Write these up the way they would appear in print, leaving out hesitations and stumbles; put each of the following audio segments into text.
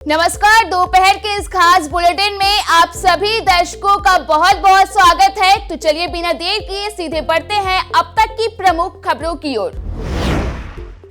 नमस्कार, दोपहर के इस खास बुलेटिन में आप सभी दर्शकों का बहुत बहुत स्वागत है। तो चलिए बिना देर किए सीधे बढ़ते हैं अब तक की प्रमुख खबरों की ओर।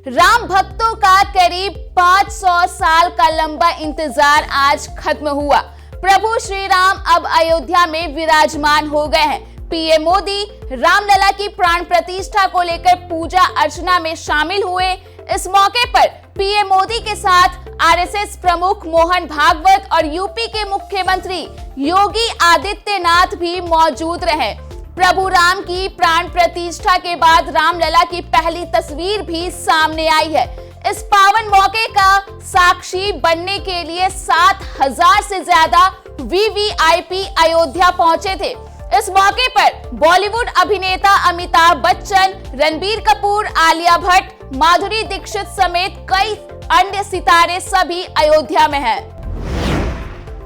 राम भक्तों का करीब 500 साल का लंबा इंतजार आज खत्म हुआ। प्रभु श्री राम अब अयोध्या में विराजमान हो गए हैं। पीएम मोदी रामलला की प्राण प्रतिष्ठा को लेकर पूजा अर्चना में शामिल हुए। इस मौके पर पीएम मोदी के साथ आरएसएस प्रमुख मोहन भागवत और यूपी के मुख्यमंत्री योगी आदित्यनाथ भी मौजूद रहे। प्रभु राम की प्राण प्रतिष्ठा के बाद रामलला की पहली तस्वीर भी सामने आई है। इस पावन मौके का साक्षी बनने के लिए 7,000 से ज्यादा वीवीआईपी अयोध्या पहुंचे थे। इस मौके पर बॉलीवुड अभिनेता अमिताभ बच्चन, रणबीर कपूर, आलिया भट्ट, माधुरी दीक्षित समेत कई अन्य सितारे सभी अयोध्या में हैं।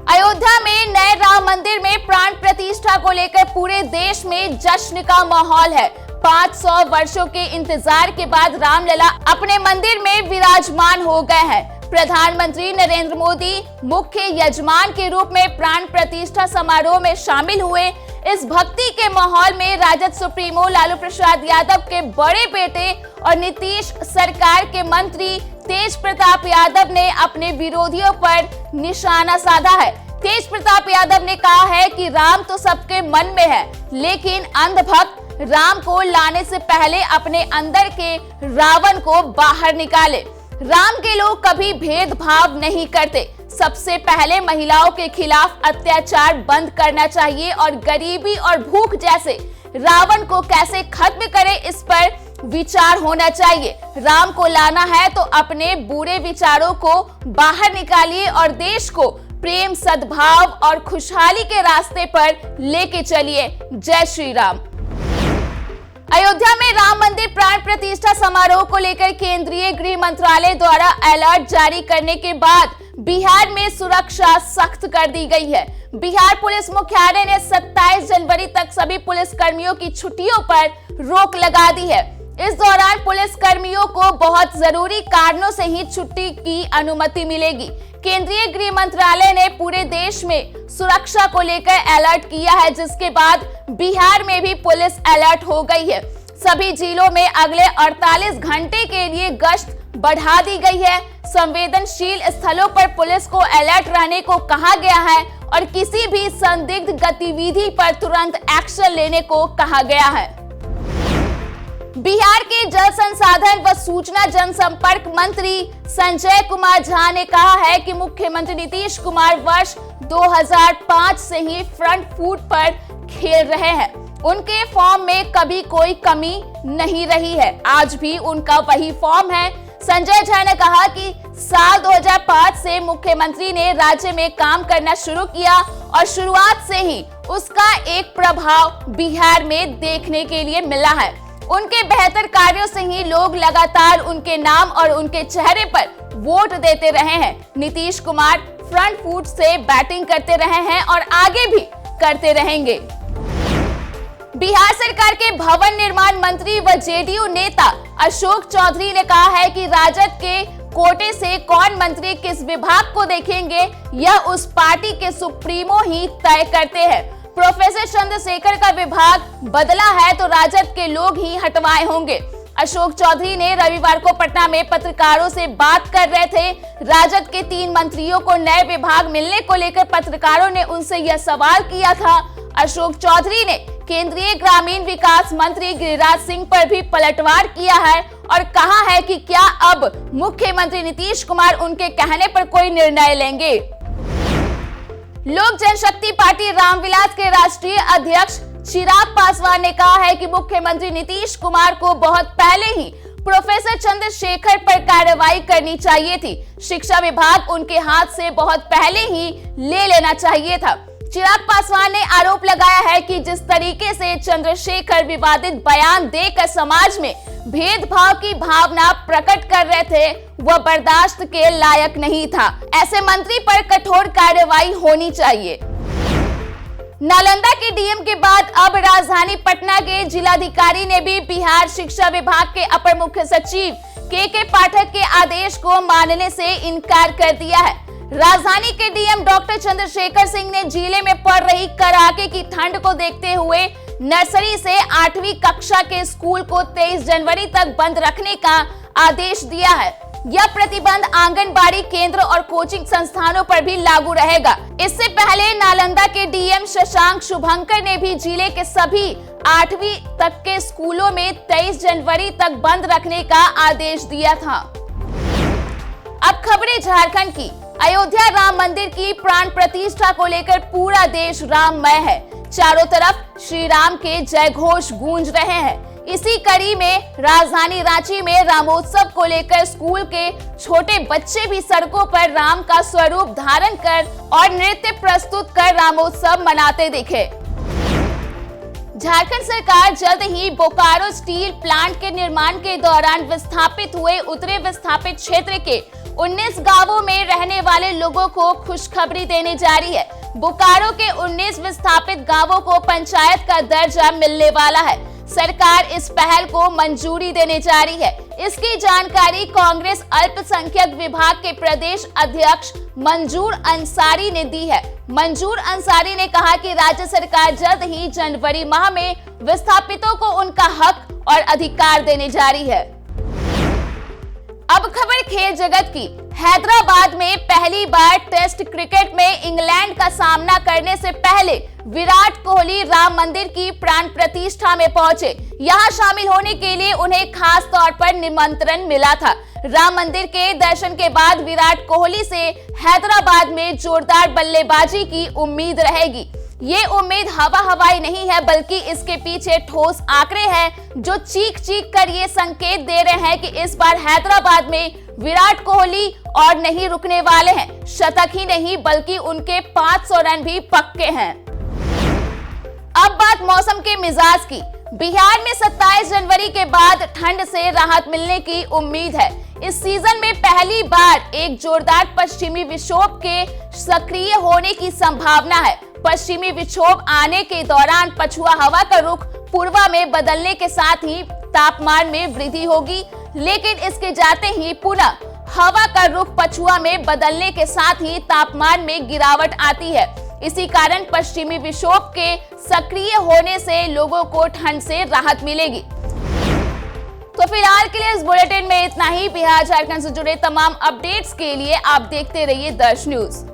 अयोध्या में नए राम मंदिर में प्राण प्रतिष्ठा को लेकर पूरे देश में जश्न का माहौल है। 500 वर्षों के इंतजार के बाद रामलला अपने मंदिर में विराजमान हो गए हैं। प्रधानमंत्री नरेंद्र मोदी मुख्य यजमान के रूप में प्राण प्रतिष्ठा समारोह में शामिल हुए। इस भक्ति के माहौल में राजद सुप्रीमो लालू प्रसाद यादव के बड़े बेटे और नीतीश सरकार के मंत्री तेज प्रताप यादव ने अपने विरोधियों पर निशाना साधा है। तेज प्रताप यादव ने कहा है कि राम तो सबके मन में है, लेकिन अंधभक्त राम को लाने से पहले अपने अंदर के रावण को बाहर निकाले। राम के लोग कभी भेदभाव नहीं करते। सबसे पहले महिलाओं के खिलाफ अत्याचार बंद करना चाहिए और गरीबी और भूख जैसे रावण को कैसे खत्म करें, इस पर विचार होना चाहिए। राम को लाना है तो अपने बुरे विचारों को बाहर निकालिए और देश को प्रेम, सद्भाव और खुशहाली के रास्ते पर लेके चलिए। जय श्री राम। अयोध्या में राम मंदिर प्राण प्रतिष्ठा समारोह को लेकर केंद्रीय गृह मंत्रालय द्वारा अलर्ट जारी करने के बाद बिहार में सुरक्षा सख्त कर दी गई है। बिहार पुलिस मुख्यालय ने 27 जनवरी तक सभी पुलिस कर्मियों की छुट्टियों पर रोक लगा दी है। इस दौरान पुलिस कर्मियों को बहुत जरूरी कारणों से ही छुट्टी की अनुमति मिलेगी। केंद्रीय गृह मंत्रालय ने पूरे देश में सुरक्षा को लेकर अलर्ट किया है, जिसके बाद बिहार में भी पुलिस अलर्ट हो गई है। सभी जिलों में अगले 48 घंटे के लिए गश्त बढ़ा दी गई है। संवेदनशील स्थलों पर पुलिस को अलर्ट रहने को कहा गया है और किसी भी संदिग्ध गतिविधि पर तुरंत एक्शन लेने को कहा गया है। बिहार के जल संसाधन व सूचना जनसंपर्क मंत्री संजय कुमार झा ने कहा है कि मुख्यमंत्री नीतीश कुमार वर्ष 2005 से ही फ्रंट फुट पर खेल रहे हैं। उनके फॉर्म में कभी कोई कमी नहीं रही है, आज भी उनका वही फॉर्म है। संजय झा ने कहा कि साल 2005 से मुख्यमंत्री ने राज्य में काम करना शुरू किया और शुरुआत से ही उसका एक प्रभाव बिहार में देखने के लिए मिला है। उनके बेहतर कार्यों से ही लोग लगातार उनके नाम और उनके चेहरे पर वोट देते रहे हैं। नीतीश कुमार फ्रंट फुट से बैटिंग करते रहे हैं और आगे भी करते रहेंगे। बिहार सरकार के भवन निर्माण मंत्री व जेडीयू नेता अशोक चौधरी ने कहा है कि राजद के कोटे से कौन मंत्री किस विभाग को देखेंगे, यह उस पार्टी के सुप्रीमो ही तय करते हैं। प्रोफेसर चंद्रशेखर का विभाग बदला है तो राजद के लोग ही हटवाए होंगे। अशोक चौधरी ने रविवार को पटना में पत्रकारों से बात कर रहे थे। राजद के 3 मंत्रियों को नए विभाग मिलने को लेकर पत्रकारों ने उनसे यह सवाल किया था। अशोक चौधरी ने केंद्रीय ग्रामीण विकास मंत्री गिरिराज सिंह पर भी पलटवार किया है और कहा है कि क्या अब मुख्यमंत्री नीतीश कुमार उनके कहने पर कोई निर्णय लेंगे। लोक जनशक्ति पार्टी रामविलास के राष्ट्रीय अध्यक्ष चिराग पासवान ने कहा है कि मुख्यमंत्री नीतीश कुमार को बहुत पहले ही प्रोफेसर चंद्रशेखर पर कार्रवाई करनी चाहिए थी। शिक्षा विभाग उनके हाथ से बहुत पहले ही ले लेना चाहिए था। चिराग पासवान ने आरोप लगाया है कि जिस तरीके से चंद्रशेखर विवादित बयान देकर समाज में भेदभाव की भावना प्रकट कर रहे थे, वह बर्दाश्त के लायक नहीं था। ऐसे मंत्री पर कठोर कार्रवाई होनी चाहिए। नालंदा के डीएम के बाद अब राजधानी पटना के जिलाधिकारी ने भी बिहार शिक्षा विभाग के अपर मुख्य सचिव के पाठक के आदेश को मानने से इनकार कर दिया है। राजधानी के डीएम डॉक्टर चंद्रशेखर सिंह ने जिले में पड़ रही कड़ाके की ठंड को देखते हुए नर्सरी से 8वीं कक्षा के स्कूल को 23 जनवरी तक बंद रखने का आदेश दिया है। यह प्रतिबंध आंगनबाड़ी केंद्र और कोचिंग संस्थानों पर भी लागू रहेगा। इससे पहले नालंदा के डीएम शशांक शुभंकर ने भी जिले के सभी 8वीं तक के स्कूलों में 23 जनवरी तक बंद रखने का आदेश दिया था। अब खबरें झारखंड की। अयोध्या राम मंदिर की प्राण प्रतिष्ठा को लेकर पूरा देश राममय है। चारों तरफ श्री राम के जय घोष गूंज रहे हैं। इसी कड़ी में राजधानी रांची में रामोत्सव को लेकर स्कूल के छोटे बच्चे भी सड़कों पर राम का स्वरूप धारण कर और नृत्य प्रस्तुत कर रामोत्सव मनाते दिखे। झारखंड सरकार जल्द ही बोकारो स्टील प्लांट के निर्माण के दौरान विस्थापित हुए उत्तरी विस्थापित क्षेत्र के 19 गांवों में रहने वाले लोगों को खुशखबरी देने जा रही है। बोकारो के 19 विस्थापित गांवों को पंचायत का दर्जा मिलने वाला है। सरकार इस पहल को मंजूरी देने जा रही है। इसकी जानकारी कांग्रेस अल्पसंख्यक विभाग के प्रदेश अध्यक्ष मंजूर अंसारी ने दी है। मंजूर अंसारी ने कहा कि राज्य सरकार जल्द ही जनवरी माह में विस्थापितों को उनका हक और अधिकार देने जा रही है। अब खबर खेल जगत की। हैदराबाद में पहली बार टेस्ट क्रिकेट में इंग्लैंड का सामना करने से पहले विराट कोहली राम मंदिर की प्राण प्रतिष्ठा में पहुंचे। यहां शामिल होने के लिए उन्हें खास तौर पर निमंत्रण मिला था। राम मंदिर के दर्शन के बाद विराट कोहली से हैदराबाद में जोरदार बल्लेबाजी की उम्मीद रहेगी। ये उम्मीद हवाई नहीं है, बल्कि इसके पीछे ठोस आंकड़े हैं जो चीख कर ये संकेत दे रहे हैं कि इस बार हैदराबाद में विराट कोहली और नहीं रुकने वाले हैं। शतक ही नहीं बल्कि उनके 500 रन भी पक्के हैं। अब बात मौसम के मिजाज की। बिहार में 27 जनवरी के बाद ठंड से राहत मिलने की उम्मीद है। इस सीजन में पहली बार एक जोरदार पश्चिमी विक्षोभ के सक्रिय होने की संभावना है। पश्चिमी विक्षोभ आने के दौरान पछुआ हवा का रुख पूर्वा में बदलने के साथ ही तापमान में वृद्धि होगी, लेकिन इसके जाते ही पुनः हवा का रुख पछुआ में बदलने के साथ ही तापमान में गिरावट आती है। इसी कारण पश्चिमी विक्षोभ के सक्रिय होने से लोगों को ठंड से राहत मिलेगी। तो फिलहाल के लिए इस बुलेटिन में इतना ही। बिहार झारखंड से जुड़े तमाम अपडेट्स के लिए आप देखते रहिए दर्श न्यूज।